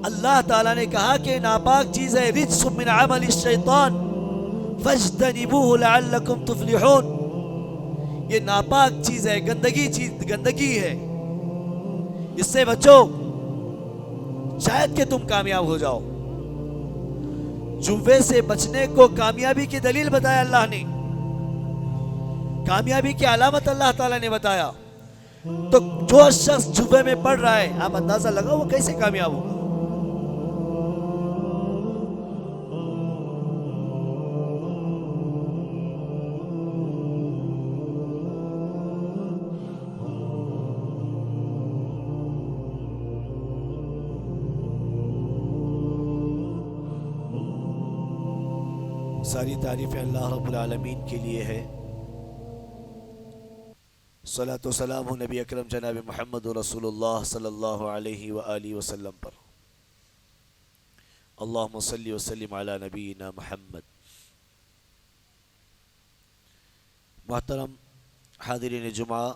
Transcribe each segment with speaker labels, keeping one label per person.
Speaker 1: اللہ تعالیٰ نے کہا کہ ناپاک چیز ہے، رجس من عمل الشیطان فاجتنبوہ لعلکم تفلحون، یہ ناپاک چیز ہے، گندگی ہے، اس سے بچو شاید کہ تم کامیاب ہو جاؤ۔ جوے سے بچنے کو کامیابی کی دلیل بتایا اللہ نے، کامیابی کی علامت اللہ تعالیٰ نے بتایا۔ تو جو شخص جوے میں پڑ رہا ہے، آپ اندازہ لگاؤ وہ کیسے کامیاب ہوگا۔ ساری تعریفیں اللہ رب العالمین کے لیے ہے۔ صلاۃ و سلام ہو نبی اکرم جناب محمد رسول اللہ صلی اللہ علیہ وآلہ وسلم پر۔ اللہم صلی وسلم علی نبینا محمد۔ محترم حاضرین جمعہ،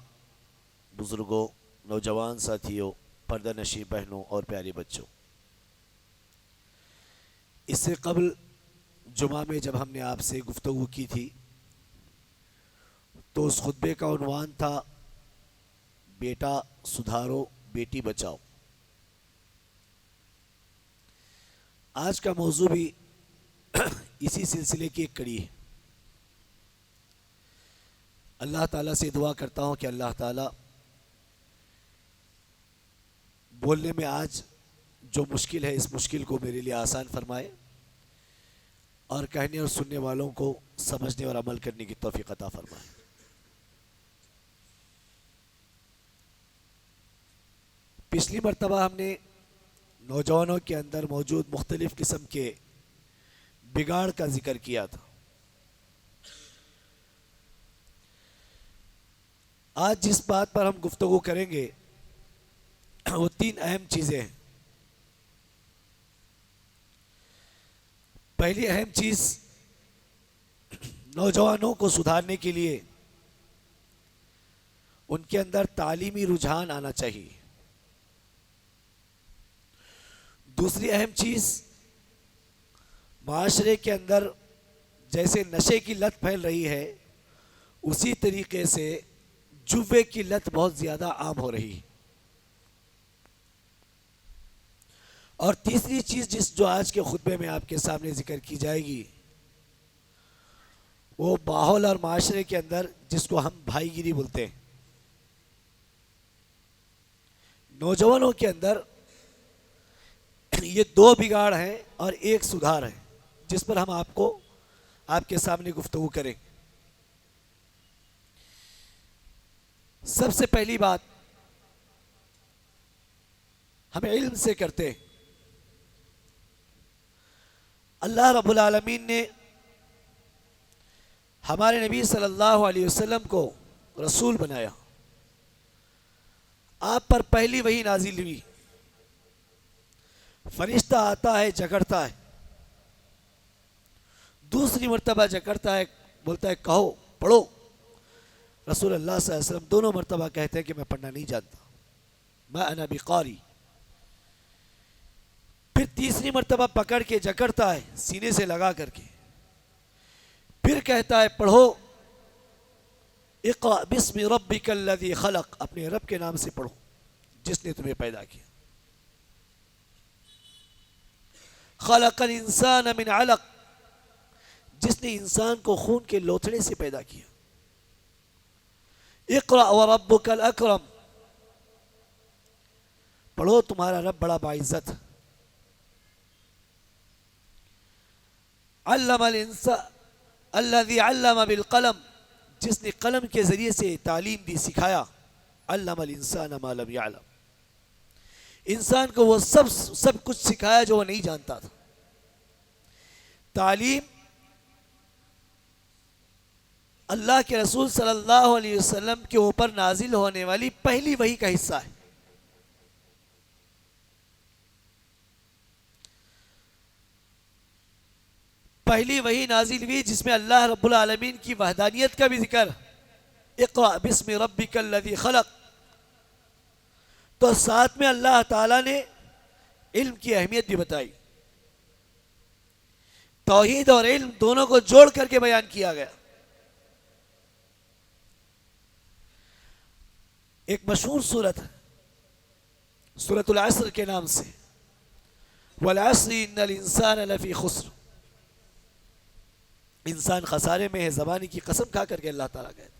Speaker 1: بزرگوں، نوجوان ساتھیوں، پردہ نشین بہنوں اور پیارے بچوں، اس سے قبل جمعہ میں جب ہم نے آپ سے گفتگو کی تھی تو اس خطبے کا عنوان تھا بیٹا سدھارو بیٹی بچاؤ۔ آج کا موضوع بھی اسی سلسلے کی ایک کڑی ہے۔ اللہ تعالیٰ سے دعا کرتا ہوں کہ اللہ تعالیٰ بولنے میں آج جو مشکل ہے اس مشکل کو میرے لیے آسان فرمائے، اور کہنے اور سننے والوں کو سمجھنے اور عمل کرنے کی توفیق عطا فرمائے۔ پچھلی مرتبہ ہم نے نوجوانوں کے اندر موجود مختلف قسم کے بگاڑ کا ذکر کیا تھا۔ آج جس بات پر ہم گفتگو کریں گے وہ تین اہم چیزیں ہیں۔ پہلی اہم چیز، نوجوانوں کو سدھارنے کے لیے ان کے اندر تعلیمی رجحان آنا چاہیے۔ دوسری اہم چیز، معاشرے کے اندر جیسے نشے کی لت پھیل رہی ہے اسی طریقے سے جوے کی لت بہت زیادہ عام ہو رہی ہے۔ اور تیسری چیز جو آج کے خطبے میں آپ کے سامنے ذکر کی جائے گی وہ ماحول اور معاشرے کے اندر جس کو ہم بھائی گیری بولتے ہیں، نوجوانوں کے اندر یہ دو بگاڑ ہیں اور ایک سدھار ہے جس پر ہم آپ کے سامنے گفتگو کریں۔ سب سے پہلی بات ہمیں علم سے کرتے ہیں۔ اللہ رب العالمین نے ہمارے نبی صلی اللہ علیہ وسلم کو رسول بنایا، آپ پر پہلی وحی نازل ہوئی، فرشتہ آتا ہے جگڑتا ہے، دوسری مرتبہ جگڑتا ہے، بولتا ہے کہو پڑھو، رسول اللہ صلی اللہ علیہ وسلم دونوں مرتبہ کہتے ہیں کہ میں پڑھنا نہیں جانتا، ما انا بقاری۔ پھر تیسری مرتبہ پکڑ کے جکڑتا ہے سینے سے لگا کر کے، پھر کہتا ہے پڑھو، اقرأ بسم ربک الذی خلق، اپنے رب کے نام سے پڑھو جس نے تمہیں پیدا کیا۔ خلق الانسان من علق، جس نے انسان کو خون کے لوتھڑے سے پیدا کیا۔ اقرأ وربک الاکرم، پڑھو تمہارا رب بڑا باعزت۔ علم الانسان الذي علم بالقلم، جس نے قلم کے ذریعے سے تعلیم دی، سکھایا۔ علم الانسان ما لم يعلم، انسان کو وہ سب کچھ سکھایا جو وہ نہیں جانتا تھا۔ تعلیم اللہ کے رسول صلی اللہ علیہ وسلم کے اوپر نازل ہونے والی پہلی وحی کا حصہ ہے۔ پہلی وحی نازل ہوئی جس میں اللہ رب العالمین کی وحدانیت کا بھی ذکر، اقرأ بسم ربک الذی خلق، تو ساتھ میں اللہ تعالیٰ نے علم کی اہمیت بھی بتائی. توحید اور علم دونوں کو جوڑ کر کے بیان کیا گیا. ایک مشہور سورت سورۃ العصر کے نام سے، والعصر ان الانسان لفی خسر، انسان خسارے میں ہے. زبانی کی قسم کھا کر کے اللہ تعالیٰ کہتے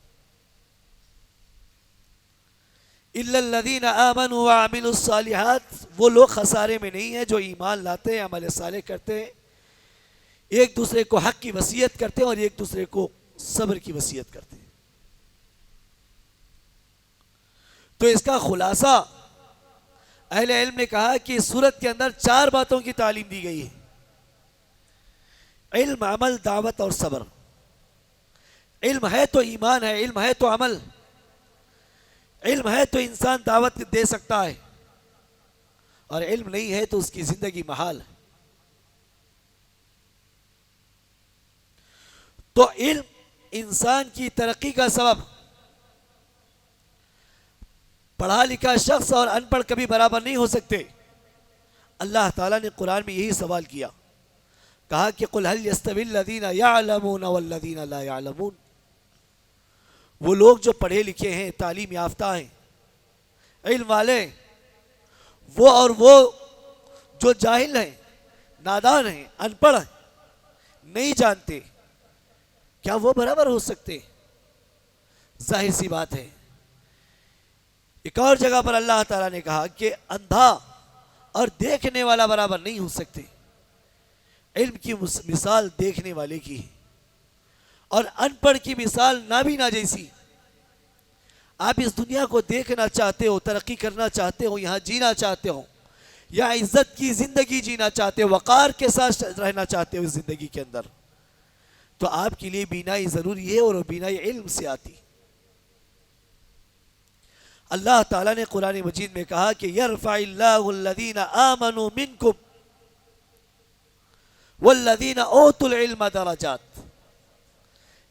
Speaker 1: الا الذین آمنوا وعملوا الصالحات، وہ لوگ خسارے میں نہیں ہیں جو ایمان لاتے ہیں، عمل صالح کرتے ہیں، ایک دوسرے کو حق کی وصیت کرتے ہیں اور ایک دوسرے کو صبر کی وصیت کرتے ہیں. تو اس کا خلاصہ اہل علم نے کہا کہ اس سورت کے اندر 4 باتوں کی تعلیم دی گئی ہے: علم، عمل، دعوت اور صبر. علم ہے تو ایمان ہے، علم ہے تو عمل، علم ہے تو انسان دعوت دے سکتا ہے، اور علم نہیں ہے تو اس کی زندگی محال ہے. تو علم انسان کی ترقی کا سبب. پڑھا لکھا شخص اور ان پڑھ کبھی برابر نہیں ہو سکتے. اللہ تعالیٰ نے قرآن میں یہی سوال کیا، کہا کہ قل هل يستوي الذين يعلمون والذين لا يعلمون. وہ لوگ جو پڑھے لکھے ہیں، تعلیم یافتہ ہیں، علم والے، وہ اور وہ جو جاہل ہیں، نادان ہیں، ان پڑھ ہیں، نہیں جانتے، کیا وہ برابر ہو سکتے؟ ظاہر سی بات ہے. ایک اور جگہ پر اللہ تعالیٰ نے کہا کہ اندھا اور دیکھنے والا برابر نہیں ہو سکتے. علم کی مثال دیکھنے والے کی ہے اور ان پڑھ کی مثال نابینا جیسی. آپ اس دنیا کو دیکھنا چاہتے ہو، ترقی کرنا چاہتے ہو، یہاں جینا چاہتے ہو، یا عزت کی زندگی جینا چاہتے ہو، وقار کے ساتھ رہنا چاہتے ہو اس زندگی کے اندر، تو آپ کے لیے بینائی ضروری ہے، اور وہ بینائی علم سے آتی. اللہ تعالیٰ نے قرآن مجید میں کہا کہ یرفع اللہ الذین آمنوا منکم والذین اوتوا العلم درجات،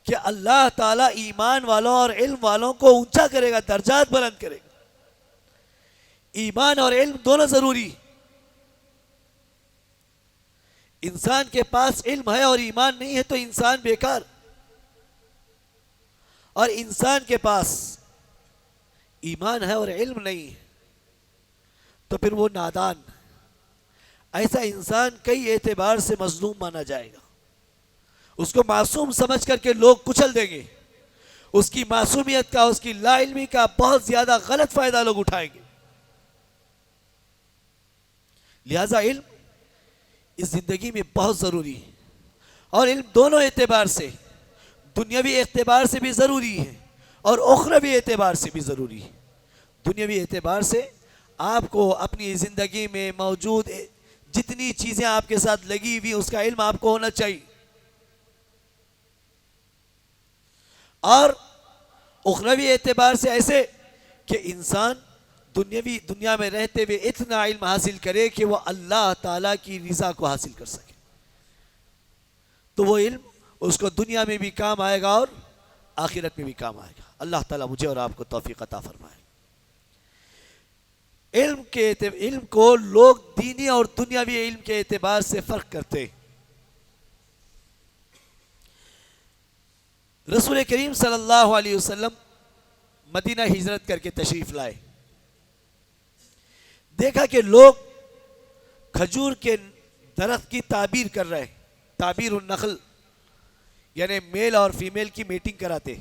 Speaker 1: کہ اللہ تعالیٰ ایمان والوں اور علم والوں کو اونچا کرے گا، درجات بلند کرے گا. ایمان اور علم دونوں ضروری. انسان کے پاس علم ہے اور ایمان نہیں ہے تو انسان بیکار، اور انسان کے پاس ایمان ہے اور علم نہیں ہے تو پھر وہ نادان. ایسا انسان کئی اعتبار سے مظلوم مانا جائے گا. اس کو معصوم سمجھ کر کے لوگ کچل دیں گے. اس کی معصومیت کا، اس کی لا علمی کا بہت زیادہ غلط فائدہ لوگ اٹھائیں گے. لہذا علم اس زندگی میں بہت ضروری ہے، اور علم دونوں اعتبار سے، دنیاوی اعتبار سے بھی ضروری ہے اور اخروی اعتبار سے بھی ضروری ہے. دنیاوی اعتبار سے آپ کو اپنی زندگی میں موجود جتنی چیزیں آپ کے ساتھ لگی ہوئی اس کا علم آپ کو ہونا چاہیے، اور اخروی اعتبار سے ایسے کہ انسان دنیا میں رہتے ہوئے اتنا علم حاصل کرے کہ وہ اللہ تعالیٰ کی رضا کو حاصل کر سکے. تو وہ علم اس کو دنیا میں بھی کام آئے گا اور آخرت میں بھی کام آئے گا. اللہ تعالیٰ مجھے اور آپ کو توفیق عطا فرمائے. علم کو لوگ دینی اور دنیاوی علم کے اعتبار سے فرق کرتے ہیں. رسول کریم صلی اللہ علیہ وسلم مدینہ ہجرت کر کے تشریف لائے. دیکھا کہ لوگ کھجور کے درخت کی تعبیر کر رہے ہیں. تعبیر النخل یعنی میل اور فیمیل کی میٹنگ کراتے،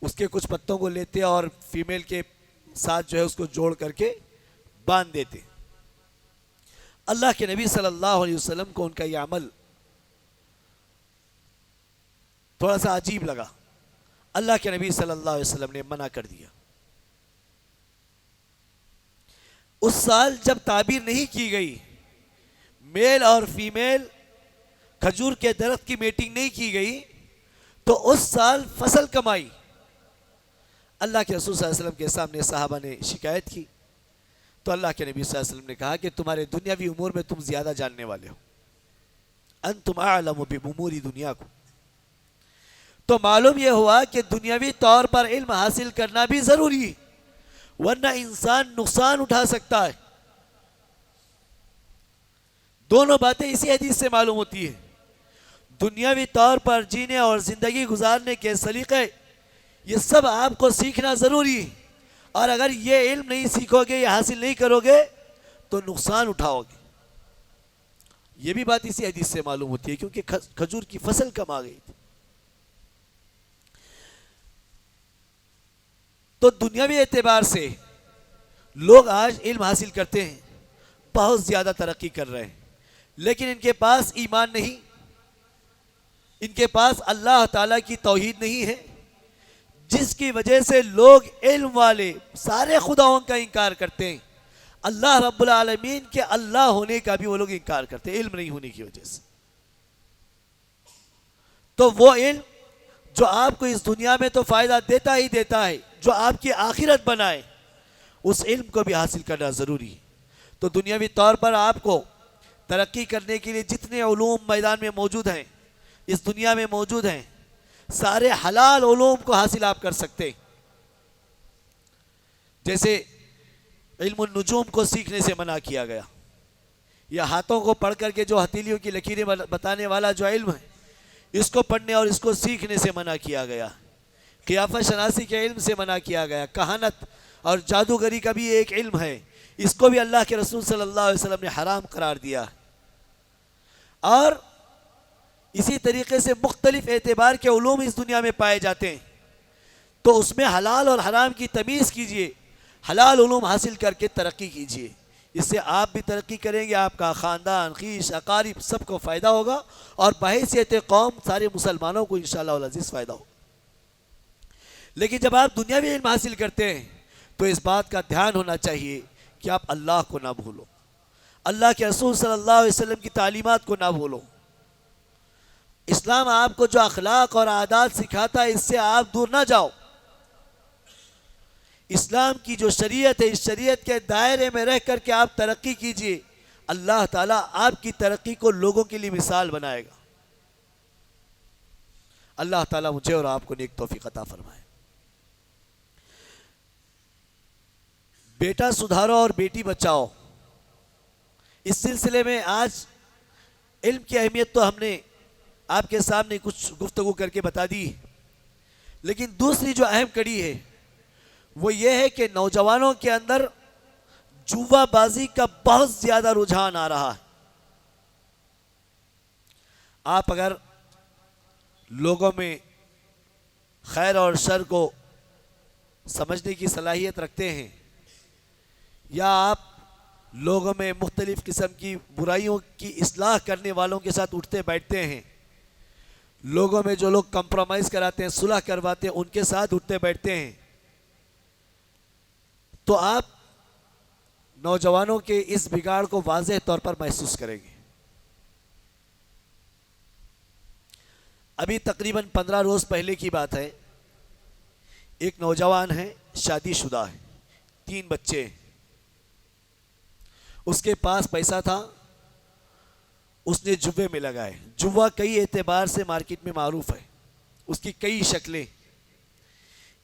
Speaker 1: اس کے کچھ پتوں کو لیتے اور فیمیل کے ساتھ جو ہے اس کو جوڑ کر کے باندھ دیتے. اللہ کے نبی صلی اللہ علیہ وسلم کو ان کا یہ عمل تھوڑا سا عجیب لگا. اللہ کے نبی صلی اللہ علیہ وسلم نے منع کر دیا. اس سال جب تعبیر نہیں کی گئی، میل اور فیمیل کھجور کے درخت کی میٹنگ نہیں کی گئی، تو اس سال فصل کم آئی. اللہ کے رسول صلی اللہ علیہ وسلم کے سامنے صحابہ نے شکایت کی تو اللہ کے نبی صلی اللہ علیہ وسلم نے کہا کہ تمہارے دنیاوی امور میں تم زیادہ جاننے والے ہو، انتم اعلم بامور دنیاکم. تو معلوم یہ ہوا کہ دنیاوی طور پر علم حاصل کرنا بھی ضروری ہے، ورنہ انسان نقصان اٹھا سکتا ہے. دونوں باتیں اسی حدیث سے معلوم ہوتی ہیں. دنیاوی طور پر جینے اور زندگی گزارنے کے سلیقے یہ سب آپ کو سیکھنا ضروری ہے، اور اگر یہ علم نہیں سیکھو گے یا حاصل نہیں کرو گے تو نقصان اٹھاؤ گے. یہ بھی بات اسی حدیث سے معلوم ہوتی ہے، کیونکہ کھجور کی فصل کم آ گئی تھی. تو دنیاوی اعتبار سے لوگ آج علم حاصل کرتے ہیں، بہت زیادہ ترقی کر رہے ہیں، لیکن ان کے پاس ایمان نہیں، ان کے پاس اللہ تعالیٰ کی توحید نہیں ہے، جس کی وجہ سے لوگ علم والے سارے خداؤں کا انکار کرتے ہیں. اللہ رب العالمین کے اللہ ہونے کا بھی وہ لوگ انکار کرتے ہیں علم نہیں ہونے کی وجہ سے. تو وہ علم جو آپ کو اس دنیا میں تو فائدہ دیتا ہی دیتا ہے، جو آپ کی آخرت بنائے، اس علم کو بھی حاصل کرنا ضروری ہے. تو دنیاوی طور پر آپ کو ترقی کرنے کے لیے جتنے علوم میدان میں موجود ہیں، اس دنیا میں موجود ہیں، سارے حلال علوم کو حاصل آپ کر سکتے ہیں. جیسے علم النجوم کو سیکھنے سے منع کیا گیا، یا ہاتھوں کو پڑھ کر کے جو ہتھیلیوں کی لکیریں بتانے والا جو علم ہے، اس کو پڑھنے اور اس کو سیکھنے سے منع کیا گیا. قیافہ شناسی کے علم سے منع کیا گیا. کہانت اور جادوگری کا بھی ایک علم ہے، اس کو بھی اللہ کے رسول صلی اللہ علیہ وسلم نے حرام قرار دیا. اور اسی طریقے سے مختلف اعتبار کے علوم اس دنیا میں پائے جاتے ہیں، تو اس میں حلال اور حرام کی تمیز کیجئے، حلال علوم حاصل کر کے ترقی کیجئے. اس سے آپ بھی ترقی کریں گے، آپ کا خاندان، خیش، اقارب سب کو فائدہ ہوگا، اور بحیثیت قوم سارے مسلمانوں کو انشاءاللہ العزیز فائدہ ہوگا. لیکن جب آپ دنیاوی علم حاصل کرتے ہیں تو اس بات کا دھیان ہونا چاہیے کہ آپ اللہ کو نہ بھولو، اللہ کے رسول صلی اللہ علیہ وسلم کی تعلیمات کو نہ بھولو. اسلام آپ کو جو اخلاق اور عادات سکھاتا ہے، اس سے آپ دور نہ جاؤ. اسلام کی جو شریعت ہے، اس شریعت کے دائرے میں رہ کر کے آپ ترقی کیجئے. اللہ تعالیٰ آپ کی ترقی کو لوگوں کے لیے مثال بنائے گا. اللہ تعالیٰ مجھے اور آپ کو نیک توفیق عطا فرمائے. بیٹا سدھارو اور بیٹی بچاؤ، اس سلسلے میں آج علم کی اہمیت تو ہم نے آپ کے سامنے کچھ گفتگو کر کے بتا دی، لیکن دوسری جو اہم کڑی ہے وہ یہ ہے کہ نوجوانوں کے اندر جوا بازی کا بہت زیادہ رجحان آ رہا ہے. آپ اگر لوگوں میں خیر اور شر کو سمجھنے کی صلاحیت رکھتے ہیں، یا آپ لوگوں میں مختلف قسم کی برائیوں کی اصلاح کرنے والوں کے ساتھ اٹھتے بیٹھتے ہیں، لوگوں میں جو لوگ کمپرومائز کراتے ہیں، صلح کرواتے ہیں، ان کے ساتھ اٹھتے بیٹھتے ہیں، تو آپ نوجوانوں کے اس بگاڑ کو واضح طور پر محسوس کریں گے. ابھی تقریباً 15 روز پہلے کی بات ہے، ایک نوجوان ہے، شادی شدہ ہے، 3 بچے ہیں، اس کے پاس پیسہ تھا، اس نے جوے میں لگائے. جوا کئی اعتبار سے مارکیٹ میں معروف ہے، اس کی کئی شکلیں.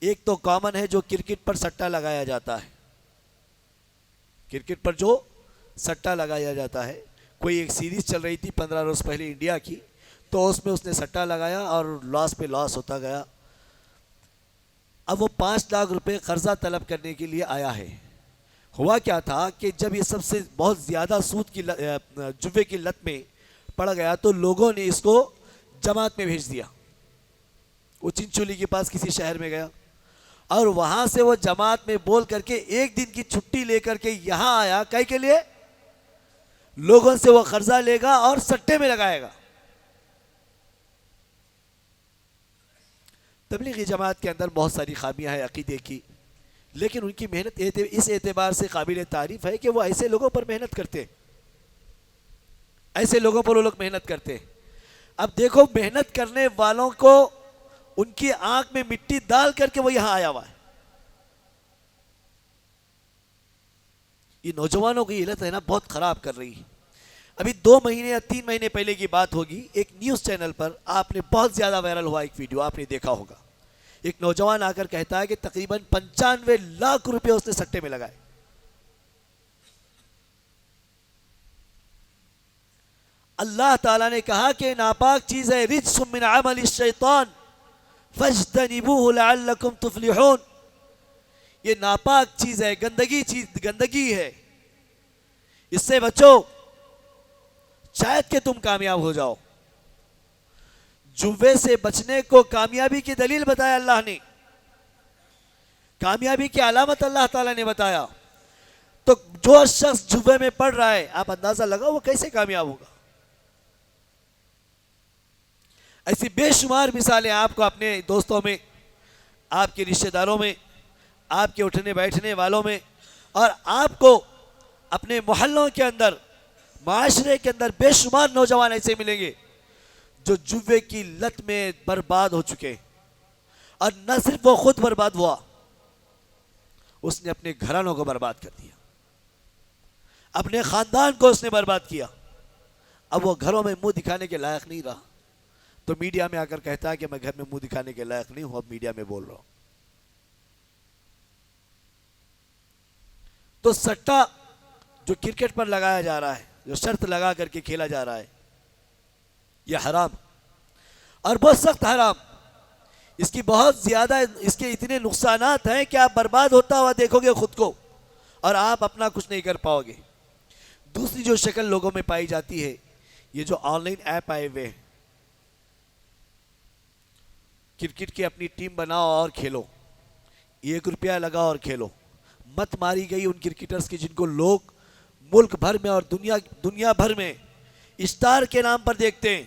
Speaker 1: ایک تو کامن ہے جو کرکٹ پر سٹا لگایا جاتا ہے، کرکٹ پر جو سٹا لگایا جاتا ہے. کوئی ایک سیریز چل رہی تھی 15 روز پہلے انڈیا کی، تو اس میں اس نے سٹا لگایا اور لاس پہ لاس ہوتا گیا. اب وہ 5 لاکھ روپے قرضہ طلب کرنے کے لیے آیا ہے. ہوا کیا تھا کہ جب یہ سب سے بہت زیادہ سود کی جوے کی لت میں پڑ گیا تو لوگوں نے اس کو جماعت میں بھیج دیا. وہ چنچولی کے پاس کسی شہر میں گیا اور وہاں سے وہ جماعت میں بول کر کے 1 دن کی چھٹی لے کر کے یہاں آیا. کئی کے لیے؟ لوگوں سے وہ قرضہ لے گا اور سٹے میں لگائے گا. تبلیغی جماعت کے اندر بہت ساری خامیاں ہیں عقیدے کی، لیکن ان کی محنت اس اعتبار سے قابل تعریف ہے کہ وہ ایسے لوگوں پر محنت کرتے، ایسے لوگوں پر وہ لوگ محنت کرتے. اب دیکھو، محنت کرنے والوں کو ان کی آنکھ میں مٹی ڈال کر کے وہ یہاں آیا ہوا ہے. یہ نوجوانوں کی علت ہے نا، بہت خراب کر رہی ہے. ابھی 2 مہینے یا 3 مہینے پہلے کی بات ہوگی، ایک نیوز چینل پر آپ نے بہت زیادہ وائرل ہوا ایک ویڈیو آپ نے دیکھا ہوگا. ایک نوجوان آ کر کہتا ہے کہ تقریباً 95 لاکھ روپے اس نے سٹے میں لگائے. اللہ تعالیٰ نے کہا کہ ناپاک چیز ہے رجس من عمل الشیطان فاجتنبوہ لعلکم تفلحون. یہ ناپاک چیز ہے، گندگی ہے، اس سے بچو شاید کہ تم کامیاب ہو جاؤ. جوے سے بچنے کو کامیابی کی دلیل بتایا اللہ نے، کامیابی کی علامت اللہ تعالیٰ نے بتایا. تو جو شخص جوے میں پڑ رہا ہے آپ اندازہ لگاؤ وہ کیسے کامیاب ہوگا. ایسی بے شمار مثالیں آپ کو اپنے دوستوں میں، آپ کے رشتہ داروں میں، آپ کے اٹھنے بیٹھنے والوں میں، اور آپ کو اپنے محلوں کے اندر، معاشرے کے اندر بے شمار نوجوان ایسے ملیں گے جو جوے کی لت میں برباد ہو چکے. اور نہ صرف وہ خود برباد ہوا، اس نے اپنے گھرانوں کو برباد کر دیا، اپنے خاندان کو اس نے برباد کیا. اب وہ گھروں میں منہ دکھانے کے لائق نہیں رہا تو میڈیا میں آ کر کہتا ہے کہ میں گھر میں منہ دکھانے کے لائق نہیں ہوں، اب میڈیا میں بول رہا ہوں. تو سٹا جو کرکٹ پر لگایا جا رہا ہے، جو شرط لگا کر کے کھیلا جا رہا ہے، یہ حرام اور بہت سخت حرام. اس کی بہت زیادہ، اس کے اتنے نقصانات ہیں کہ آپ برباد ہوتا ہوا دیکھو گے خود کو اور آپ اپنا کچھ نہیں کر پاؤ گے. دوسری جو شکل لوگوں میں پائی جاتی ہے، یہ جو آن لائن ایپ آئے ہوئے ہیں، کرکٹ کی اپنی ٹیم بناؤ اور کھیلو، 1 روپیہ لگاؤ اور کھیلو. مت ماری گئی ان کرکٹرز کی جن کو لوگ ملک بھر میں اور دنیا بھر میں اسٹار کے نام پر دیکھتے ہیں.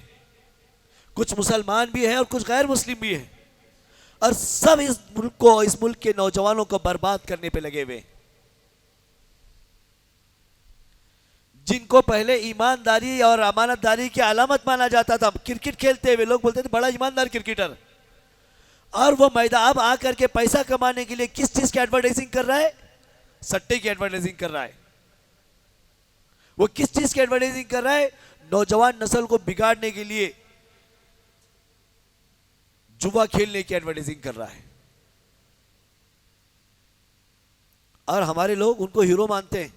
Speaker 1: کچھ مسلمان بھی ہیں اور کچھ غیر مسلم بھی ہیں، اور سب اس ملک کے نوجوانوں کو برباد کرنے پہ لگے ہوئے. جن کو پہلے ایمانداری اور امانت داری کی علامت مانا جاتا تھا، کرکٹ کھیلتے ہوئے لوگ بولتے تھے بڑا ایماندار کرکٹر، اور وہ میدان اب آ کر کے پیسہ کمانے کے لیے کس چیز کی ایڈورٹائزنگ کر رہا ہے؟ سٹے کی ایڈورٹائزنگ کر رہا ہے. وہ کس چیز کی ایڈورٹائزنگ کر رہا ہے؟ نوجوان نسل کو بگاڑنے کے لیے جوا کھیلنے کی ایڈورٹائزنگ کر رہا ہے. اور ہمارے لوگ ان کو ہیرو مانتے ہیں.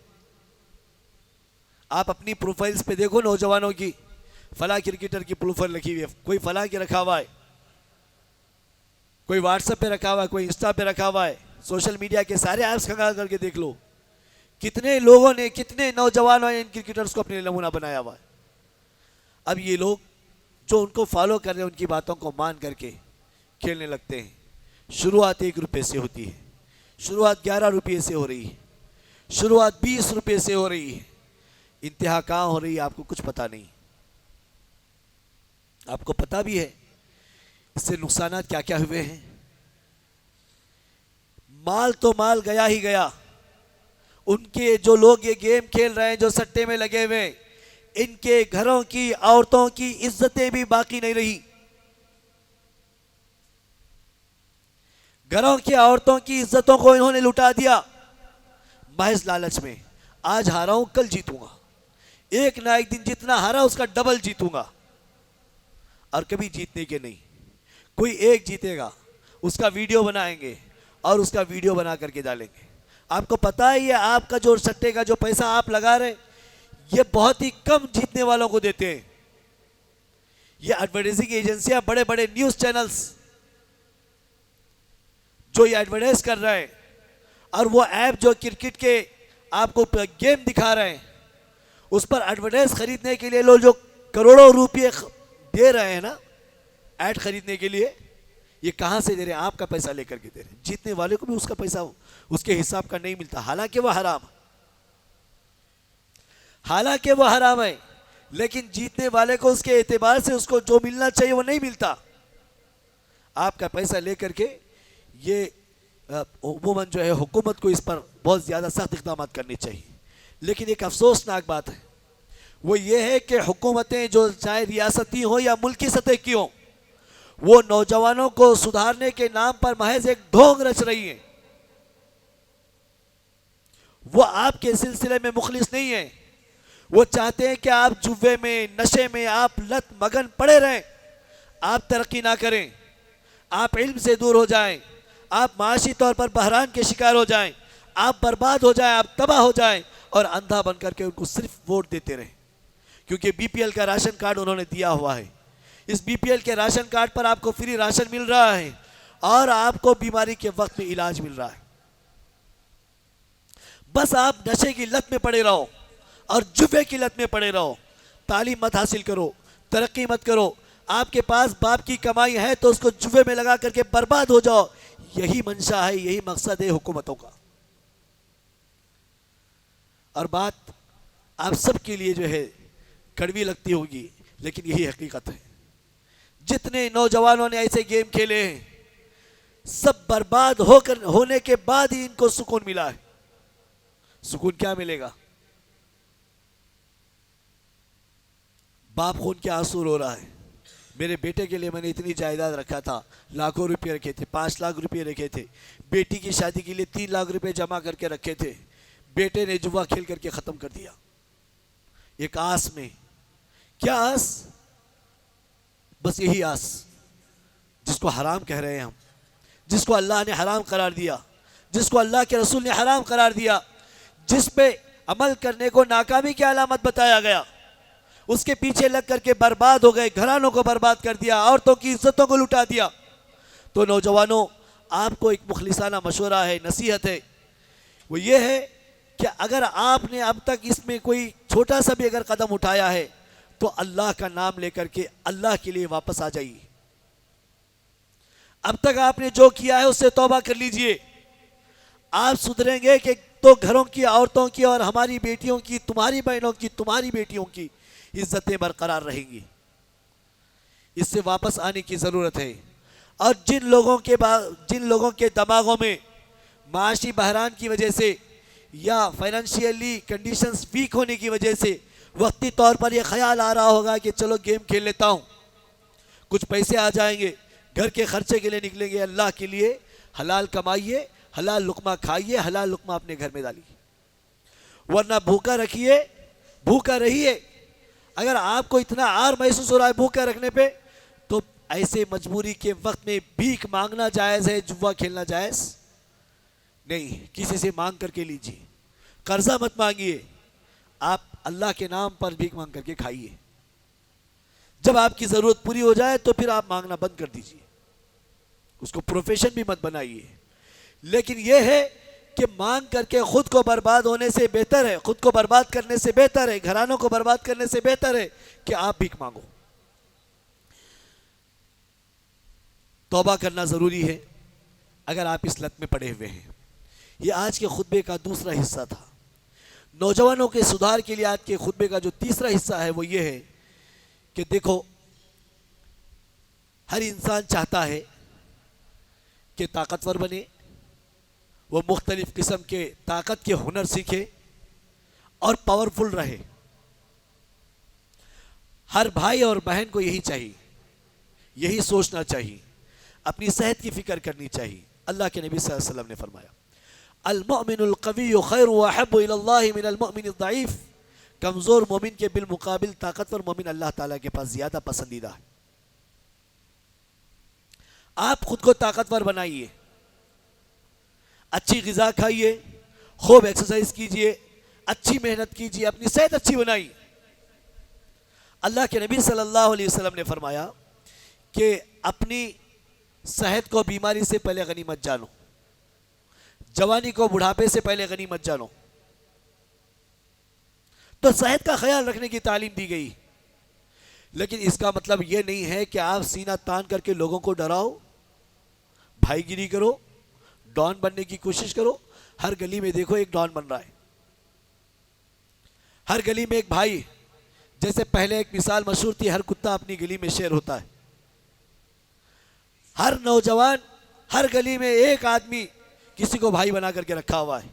Speaker 1: آپ اپنی پروفائلز پہ دیکھو نوجوانوں کی، فلاں کرکٹر کی پروفائل رکھی ہوئی ہے، کوئی فلاں کی رکھا ہوا ہے، کوئی واٹس ایپ پہ رکھا ہوا ہے، کوئی انسٹا پہ رکھا ہوا ہے. سوشل میڈیا کے سارے ایپس کھنگال کر کے دیکھ لو، کتنے لوگوں نے، کتنے نوجوانوں نے ان کرکٹرز کو اپنے نمونہ بنایا ہوا ہے. اب یہ لوگ جو ان کو فالو کر رہے ہیں ان کی باتوں کو مان کر کے کھیلنے لگتے ہیں. شروعات 1 روپے سے ہوتی ہے، شروعات 11 روپے سے ہو رہی ہے، شروعات 20 روپے سے ہو رہی ہے، انتہا کہاں ہو رہی ہے آپ کو کچھ پتا نہیں. آپ کو پتا بھی ہے اس سے نقصانات کیا کیا ہوئے ہیں. مال تو مال گیا ہی گیا. ان کے جو لوگ یہ گیم کھیل رہے ہیں، جو سٹے میں لگے ہوئے، ان کے گھروں کی عورتوں کی عزتیں بھی باقی نہیں رہی. گھروں کی عورتوں کی عزتوں کو انہوں نے لٹا دیا محض لالچ میں. آج ہارا ہوں کل جیتوں گا، ایک نہ ایک دن جتنا ہارا اس کا ڈبل جیتوں گا. اور کبھی جیتنے کے نہیں. کوئی ایک جیتے گا، اس کا ویڈیو بنائیں گے اور اس کا ویڈیو بنا کر کے ڈالیں گے. آپ کو پتا ہے یہ آپ کا جو سٹے کا جو پیسہ آپ لگا رہے یہ بہت ہی کم جیتنے والوں کو دیتے ہیں. یہ ایڈورٹائزنگ ایجنسیاں، بڑے بڑے نیوز چینلز جو یہ ایڈورٹائز کر رہے ہیں، اور وہ ایپ جو کرکٹ کے آپ کو گیم دکھا رہے ہیں، اس پر ایڈورٹائز خریدنے کے لیے لوگ جو کروڑوں روپے دے رہے ہیں نا ایڈ خریدنے کے لیے، یہ کہاں سے دے رہے ہیں؟ آپ کا پیسہ لے کر کے دے رہے ہیں. جیتنے والے کو بھی اس کا پیسہ اس کے حساب کا نہیں ملتا، حالانکہ وہ حرام ہے. لیکن جیتنے والے کو اس کے اعتبار سے اس کو جو ملنا چاہیے وہ نہیں ملتا. آپ کا پیسہ لے کر کے یہ عموماً جو ہے حکومت کو اس پر بہت زیادہ سخت اقدامات کرنے چاہیے. لیکن ایک افسوسناک بات ہے، وہ یہ ہے کہ حکومتیں جو چاہے ریاستی ہوں یا ملکی سطح کی ہوں، وہ نوجوانوں کو سدھارنے کے نام پر محض ایک ڈھونگ رچ رہی ہیں. وہ آپ کے سلسلے میں مخلص نہیں ہیں. وہ چاہتے ہیں کہ آپ جوے میں، نشے میں آپ لت مگن پڑے رہیں، آپ ترقی نہ کریں، آپ علم سے دور ہو جائیں، آپ معاشی طور پر بحران کے شکار ہو جائیں، آپ برباد ہو جائیں، آپ تباہ ہو جائیں، اور اندھا بن کر کے ان کو صرف ووٹ دیتے رہیں. کیونکہ بی پی ایل کا راشن کارڈ انہوں نے دیا ہوا ہے. اس بی پی ایل کے راشن کارڈ پر آپ کو فری راشن مل رہا ہے اور آپ کو بیماری کے وقت میں علاج مل رہا ہے. بس آپ نشے کی لت میں پڑے رہو اور جوے کی لت میں پڑے رہو. تعلیم مت حاصل کرو, ترقی مت کرو. آپ کے پاس باپ کی کمائی ہے تو اس کو جوے میں لگا کر کے برباد ہو جاؤ. یہی منشا ہے, یہی مقصد ہے حکومتوں کا. اور بات آپ سب کے لیے جو ہے کڑوی لگتی ہوگی, لیکن یہی حقیقت ہے. جتنے نوجوانوں نے ایسے گیم کھیلے ہیں سب برباد ہونے کے بعد ہی ان کو سکون ملا ہے. سکون کیا ملے گا؟ باپ خون کے آنسو رو رہا ہے. میرے بیٹے کے لیے میں نے اتنی جائیداد رکھا تھا, لاکھوں روپے رکھے تھے, 5 لاکھ روپے رکھے تھے. بیٹی کی شادی کے لیے 3 لاکھ روپے جمع کر کے رکھے تھے. بیٹے نے جوا کھیل کر کے ختم کر دیا. ایک آس میں. کیا آس؟ بس یہی آس جس کو حرام کہہ رہے ہیں ہم, جس کو اللہ نے حرام قرار دیا, جس کو اللہ کے رسول نے حرام قرار دیا, جس پہ عمل کرنے کو ناکامی کی علامت بتایا گیا, اس کے پیچھے لگ کر کے برباد ہو گئے, گھرانوں کو برباد کر دیا, عورتوں کی عزتوں کو لٹا دیا. تو نوجوانوں, آپ کو ایک مخلصانہ مشورہ ہے, نصیحت ہے, وہ یہ ہے کہ اگر آپ نے اب تک اس میں کوئی چھوٹا سا بھی اگر قدم اٹھایا ہے تو اللہ کا نام لے کر کے اللہ کے لیے واپس آ جائیے. اب تک آپ نے جو کیا ہے اس سے توبہ کر لیجئے. آپ سدھریں گے کہ تو گھروں کی عورتوں کی اور ہماری بیٹیوں کی, تمہاری بہنوں کی, تمہاری بیٹیوں کی عزتیں برقرار رہیں گی. اس سے واپس آنے کی ضرورت ہے. اور جن لوگوں کے دماغوں میں معاشی بحران کی وجہ سے یا فائنینشیلی کنڈیشنز ویک ہونے کی وجہ سے وقتی طور پر یہ خیال آ رہا ہوگا کہ چلو گیم کھیل لیتا ہوں, کچھ پیسے آ جائیں گے, گھر کے خرچے کے لیے نکلیں گے, اللہ کے لیے حلال کمائیے, حلال لقمہ کھائیے, حلال لقمہ اپنے گھر میں ڈالیے, ورنہ بھوکا رکھیے, بھوکا رہیے. اگر آپ کو اتنا عار محسوس ہو رہا ہے بھوکا رکھنے پہ, تو ایسے مجبوری کے وقت میں بھیک مانگنا جائز ہے, جوا کھیلنا جائز نہیں. کسی سے مانگ کر کے لیجیے, قرضہ مت مانگیے, آپ اللہ کے نام پر بھیک مانگ کر کے کھائیے. جب آپ کی ضرورت پوری ہو جائے تو پھر آپ مانگنا بند کر دیجیے, اس کو پروفیشن بھی مت بنائیے. لیکن یہ ہے کہ مانگ کر کے خود کو برباد ہونے سے بہتر ہے, خود کو برباد کرنے سے بہتر ہے, گھرانوں کو برباد کرنے سے بہتر ہے کہ آپ بھیک مانگو. توبہ کرنا ضروری ہے اگر آپ اس لت میں پڑے ہوئے ہیں. یہ آج کے خطبے کا دوسرا حصہ تھا. نوجوانوں کے سدھار کے لیے آج کے خطبے کا جو تیسرا حصہ ہے وہ یہ ہے کہ دیکھو, ہر انسان چاہتا ہے کہ طاقتور بنے, وہ مختلف قسم کے طاقت کے ہنر سیکھے اور پاورفل رہے. ہر بھائی اور بہن کو یہی چاہیے, یہی سوچنا چاہیے, اپنی صحت کی فکر کرنی چاہیے. اللہ کے نبی صلی اللہ علیہ وسلم نے فرمایا, المؤمن القوی خیر واحب الی اللہ من المؤمن الضعیف. کمزور مومن کے بالمقابل طاقتور مومن اللہ تعالیٰ کے پاس زیادہ پسندیدہ ہے. آپ خود کو طاقتور بنائیے, اچھی غذا کھائیے, خوب ایکسرسائز کیجئے, اچھی محنت کیجئے, اپنی صحت اچھی بنائیے. اللہ کے نبی صلی اللہ علیہ وسلم نے فرمایا کہ اپنی صحت کو بیماری سے پہلے غنیمت جانو, جوانی کو بڑھاپے سے پہلے غنیمت جانو. تو صحت کا خیال رکھنے کی تعلیم دی گئی, لیکن اس کا مطلب یہ نہیں ہے کہ آپ سینہ تان کر کے لوگوں کو ڈراؤ, بھائی گیری کرو, ڈان بننے کی کوشش کرو. ہر گلی میں دیکھو ایک ڈان بن رہا ہے, ہر گلی میں ایک بھائی. جیسے پہلے ایک مثال مشہور تھی, ہر کتا اپنی گلی میں شیر ہوتا ہے. ہر نوجوان ہر گلی میں ایک آدمی کسی کو بھائی بنا کر کے رکھا ہوا ہے.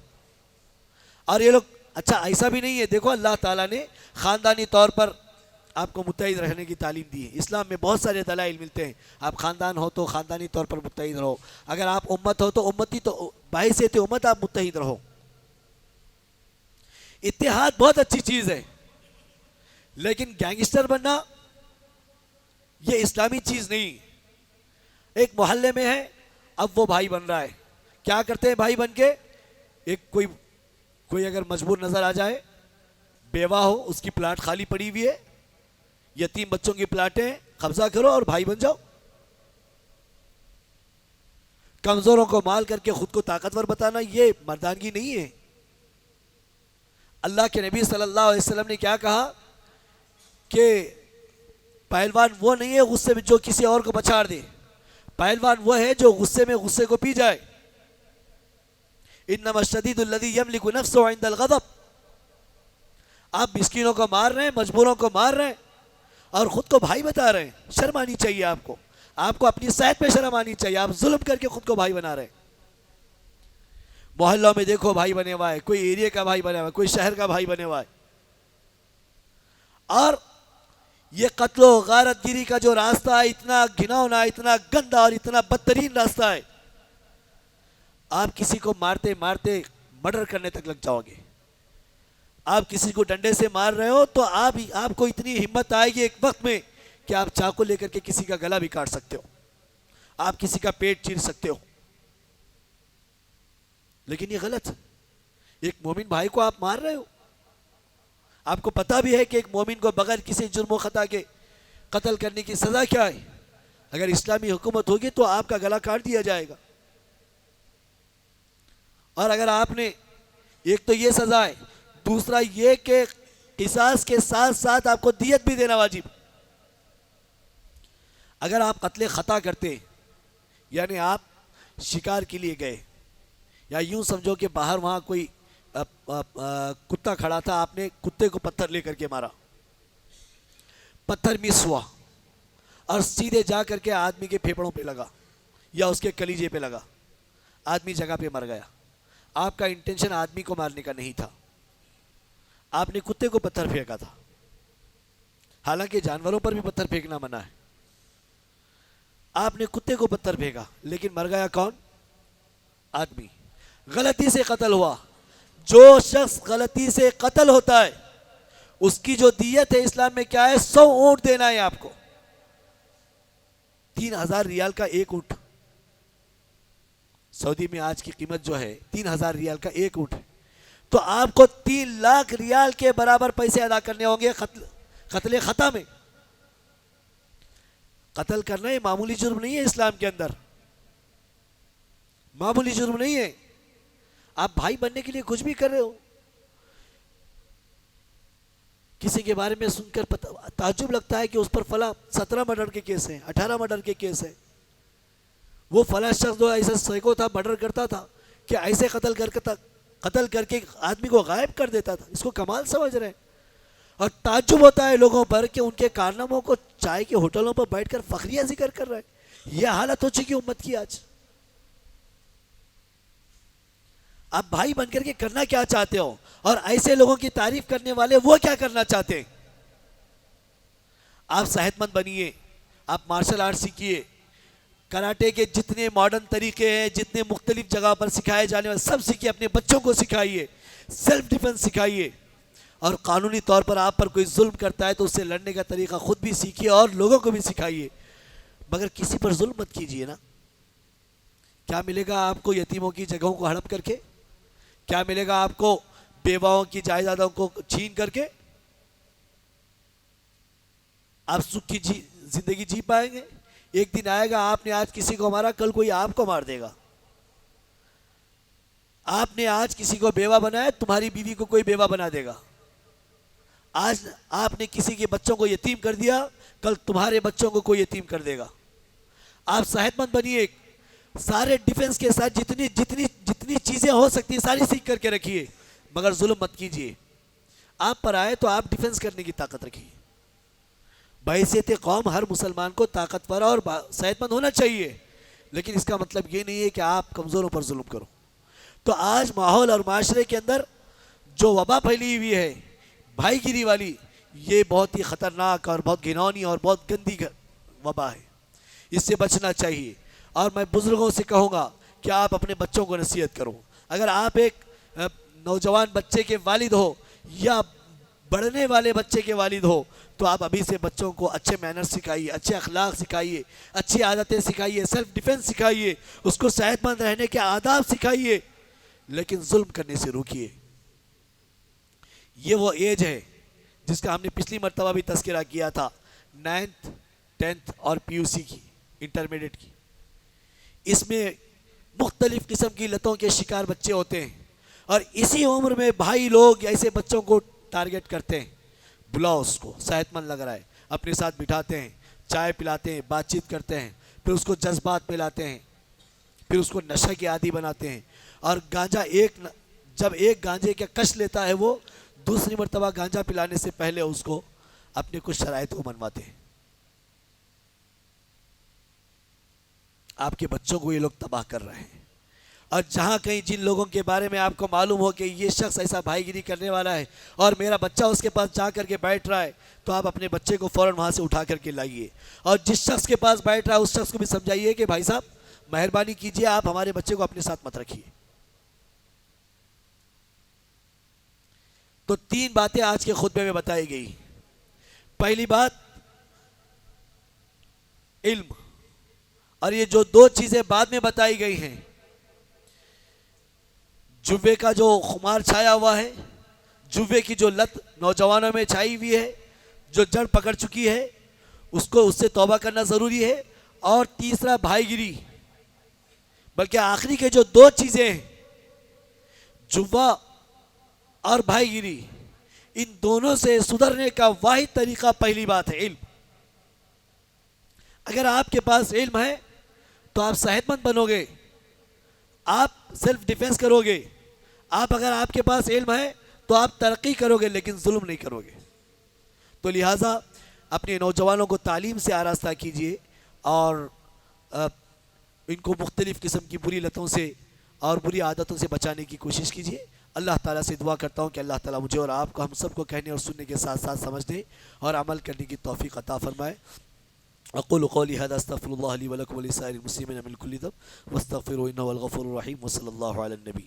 Speaker 1: اور یہ لوگ, اچھا ایسا بھی نہیں ہے, دیکھو اللہ تعالیٰ نے خاندانی طور پر آپ کو متحد رہنے کی تعلیم دی ہے. اسلام میں بہت سارے دلائل ملتے ہیں. آپ خاندان ہو تو خاندانی طور پر متحد رہو, اگر آپ امت ہو تو امتی تو باعثیت امت آپ متحد رہو. اتحاد بہت اچھی چیز ہے, لیکن گینگسٹر بننا یہ اسلامی چیز نہیں. ایک محلے میں ہے, اب وہ بھائی بن رہا ہے. کیا کرتے ہیں بھائی بن کے, ایک کوئی اگر مجبور نظر آ جائے, بیوہ ہو اس کی پلاٹ خالی پڑی ہوئی ہے، یتیم بچوں کی پلاٹیں قبضہ کرو اور بھائی بن جاؤ. کمزوروں کو مال کر کے خود کو طاقتور بتانا یہ مردانگی نہیں ہے. اللہ کے نبی صلی اللہ علیہ وسلم نے کیا کہا کہ پہلوان وہ نہیں ہے غصے میں جو کسی اور کو بچاڑ دے، پہلوان وہ ہے جو غصے میں غصے کو پی جائے. انما الشدید الذی یملک نفسہ عند الغضب. آپ مسکینوں کو مار رہے ہیں، مجبوروں کو مار رہے ہیں اور خود کو بھائی بتا رہے ہیں. شرم آنی چاہیے آپ کو اپنی صحت پہ شرم آنی چاہیے. آپ ظلم کر کے خود کو بھائی بنا رہے ہیں. محلوں میں دیکھو بھائی بنے ہوا ہے، کوئی ایریا کا بھائی بنا ہوا ہے، کوئی شہر کا بھائی بنے ہوا ہے. اور یہ قتل و غارت گیری کا جو راستہ ہے اتنا گھناؤنا، اتنا گندا اور اتنا بدترین راستہ ہے. آپ کسی کو مارتے مارتے مرڈر کرنے تک لگ جاؤ گے. آپ کسی کو ڈنڈے سے مار رہے ہو تو آپ کو اتنی ہمت آئے گی ایک وقت میں کہ آپ چاقو لے کر کے کسی کا گلا بھی کاٹ سکتے ہو، آپ کسی کا پیٹ چیر سکتے ہو. لیکن یہ غلط ہے. ایک مومن بھائی کو آپ مار رہے ہو. آپ کو پتا بھی ہے کہ ایک مومن کو بغیر کسی جرم و خطا کے قتل کرنے کی سزا کیا ہے. اگر اسلامی حکومت ہوگی تو آپ کا گلا کاٹ دیا جائے گا. اور اگر آپ نے ایک تو یہ سزا ہے، دوسرا یہ کہ قصاص کے ساتھ ساتھ آپ کو دیت بھی دینا واجب. اگر آپ قتل خطا کرتے یعنی آپ شکار کے لیے گئے یا یوں سمجھو کہ باہر وہاں کوئی کتا کھڑا تھا، آپ نے کتے کو پتھر لے کر کے مارا، پتھر مس ہوا اور سیدھے جا کر کے آدمی کے پھیپڑوں پہ لگا یا اس کے کلیجے پہ لگا، آدمی جگہ پہ مر گیا. آپ کا انٹینشن آدمی کو مارنے کا نہیں تھا، آپ نے کتے کو پتھر پھینکا تھا. حالانکہ جانوروں پر بھی پتھر پھینکنا منع ہے. آپ نے کتے کو پتھر پھینکا لیکن مر گیا کون؟ آدمی. غلطی سے قتل ہوا. جو شخص غلطی سے قتل ہوتا ہے اس کی جو دیت ہے اسلام میں کیا ہے؟ 100 اونٹ دینا ہے آپ کو. 3000 ریال کا ایک اونٹ. سعودی میں آج کی قیمت جو ہے 3000 ریال کا ایک اونٹ ہے. تو آپ کو 3 لاکھ ریال کے برابر پیسے ادا کرنے ہوں گے قتل خطا میں. قتل کرنا یہ معمولی جرم نہیں ہے اسلام کے اندر، معمولی جرم نہیں ہے. آپ بھائی بننے کے لیے کچھ بھی کر رہے ہو. کسی کے بارے میں سن کر تعجب لگتا ہے کہ اس پر فلاں 17 مرڈر کے کیس ہیں، 18 مرڈر کے کیس ہیں. وہ فلاں شخص جو ایسا سیکو تھا، مرڈر کرتا تھا کہ ایسے قتل کر کے آدمی کو غائب کر دیتا تھا. اس کو کمال سمجھ رہے ہیں. اور تعجب ہوتا ہے لوگوں پر کہ ان کے کارناموں کو چائے کے ہوٹلوں پر بیٹھ کر فخریہ ذکر کر رہے ہیں. یہ حالت ہو چکی امت کی آج. آپ بھائی بن کر کے کرنا کیا چاہتے ہو اور ایسے لوگوں کی تعریف کرنے والے وہ کیا کرنا چاہتے ہیں؟ آپ صحت مند بنیے، آپ مارشل آرٹ سیکھیے، کراٹے کے جتنے ماڈرن طریقے ہیں، جتنے مختلف جگہ پر سکھائے جانے والے سب سیکھیے. اپنے بچوں کو سکھائیے، سیلف ڈیفنس سکھائیے. اور قانونی طور پر آپ پر کوئی ظلم کرتا ہے تو اس سے لڑنے کا طریقہ خود بھی سیکھیے اور لوگوں کو بھی سکھائیے. مگر کسی پر ظلم مت کیجیے نا. کیا ملے گا آپ کو یتیموں کی جگہوں کو ہڑپ کر کے؟ کیا ملے گا آپ کو بیواؤں کی جائیدادوں کو چھین کر کے؟ آپ سکھ کی زندگی جی پائیں گے؟ ایک دن آئے گا آپ نے آج کسی کو مارا، کل کوئی آپ کو مار دے گا. آپ نے آج کسی کو بیوہ بنایا، تمہاری بیوی کو کوئی بیوہ بنا دے گا. آج آپ نے کسی کے بچوں کو یتیم کر دیا، کل تمہارے بچوں کو کوئی یتیم کر دے گا. آپ صحت مند بنیے، سارے ڈیفنس کے ساتھ جتنی چیزیں ہو سکتی ہیں ساری سیکھ کر کے رکھیے، مگر ظلم مت کیجیے. آپ پر آئے تو آپ ڈیفنس کرنے کی طاقت رکھیے. بحیثیت قوم ہر مسلمان کو طاقتور اور صحت مند ہونا چاہیے، لیکن اس کا مطلب یہ نہیں ہے کہ آپ کمزوروں پر ظلم کرو. تو آج ماحول اور معاشرے کے اندر جو وبا پھیلی ہوئی ہے بھائی گیری والی، یہ بہت ہی خطرناک اور بہت گھناؤنی اور بہت گندی وبا ہے. اس سے بچنا چاہیے. اور میں بزرگوں سے کہوں گا کہ آپ اپنے بچوں کو نصیحت کرو. اگر آپ ایک نوجوان بچے کے والد ہو یا بڑھنے والے بچے کے والد ہو تو آپ ابھی سے بچوں کو اچھے مینر سکھائیے، اچھے اخلاق سکھائیے، اچھی عادتیں سکھائیے، سیلف ڈیفنس سکھائیے، اس کو صحت مند رہنے کے آداب سکھائیے، لیکن ظلم کرنے سے روکیے. یہ وہ ایج ہے جس کا ہم نے پچھلی مرتبہ بھی تذکرہ کیا تھا، 9th 10th اور PUC کی، انٹرمیڈیٹ کی۔ اس میں مختلف قسم کی لتوں کے شکار بچے ہوتے ہیں، اور اسی عمر میں بھائی لوگ ایسے بچوں کو ٹارگٹ کرتے ہیں۔ بلاؤ اس کو، صحت مند لگ رہا ہے، اپنے ساتھ بٹھاتے ہیں، چائے پلاتے ہیں، بات چیت کرتے ہیں، پھر اس کو جذبات پہ لاتے ہیں، پھر اس کو نشہ کے عادی بناتے ہیں، اور گانجا جب ایک گانجے کا کش لیتا ہے وہ دوسری مرتبہ گانجا پلانے سے پہلے اس کو اپنے کچھ شرائط کو منواتے ہیں۔ آپ کے بچوں کو یہ لوگ تباہ کر رہے ہیں، اور جہاں کہیں جن لوگوں کے بارے میں آپ کو معلوم ہو کہ یہ شخص ایسا بھائی گیری کرنے والا ہے اور میرا بچہ اس کے پاس جا کر کے بیٹھ رہا ہے، تو آپ اپنے بچے کو فوراً وہاں سے اٹھا کر کے لائیے، اور جس شخص کے پاس بیٹھ رہا ہے اس شخص کو بھی سمجھائیے کہ بھائی صاحب مہربانی کیجیے، آپ ہمارے بچے کو اپنے ساتھ مت رکھیے۔ تو 3 باتیں آج کے خطبے میں بتائی گئی۔ پہلی بات علم، اور یہ جو 2 چیزیں بعد میں بتائی گئی ہیں، جوے کا جو خمار چھایا ہوا ہے، جوے کی جو لت نوجوانوں میں چھائی ہوئی ہے، جو جڑ پکڑ چکی ہے، اس سے توبہ کرنا ضروری ہے، اور تیسرا بھائی گیری، بلکہ آخری کے جو 2 چیزیں ہیں، جوا اور بھائی گیری، ان دونوں سے سدھرنے کا واحد طریقہ پہلی بات ہے علم۔ اگر آپ کے پاس علم ہے تو آپ صحت مند بنو گے، آپ سیلف ڈیفینس کرو گے، اگر آپ کے پاس علم ہے تو آپ ترقی کرو گے لیکن ظلم نہیں کرو گے۔ تو لہٰذا اپنے نوجوانوں کو تعلیم سے آراستہ کیجیے، اور ان کو مختلف قسم کی بری لتوں سے اور بری عادتوں سے بچانے کی کوشش کیجیے۔ اللہ تعالیٰ سے دعا کرتا ہوں کہ اللہ تعالیٰ مجھے اور آپ کو، ہم سب کو کہنے اور سننے کے ساتھ ساتھ سمجھنے اور عمل کرنے کی توفیق عطا فرمائے۔ اقول قولی هذا استغفر الله لي ولكم ولسائر المسلمين من كل ذنب واستغفروه انه هو الغفور الرحيم، وصلى الله على النبي۔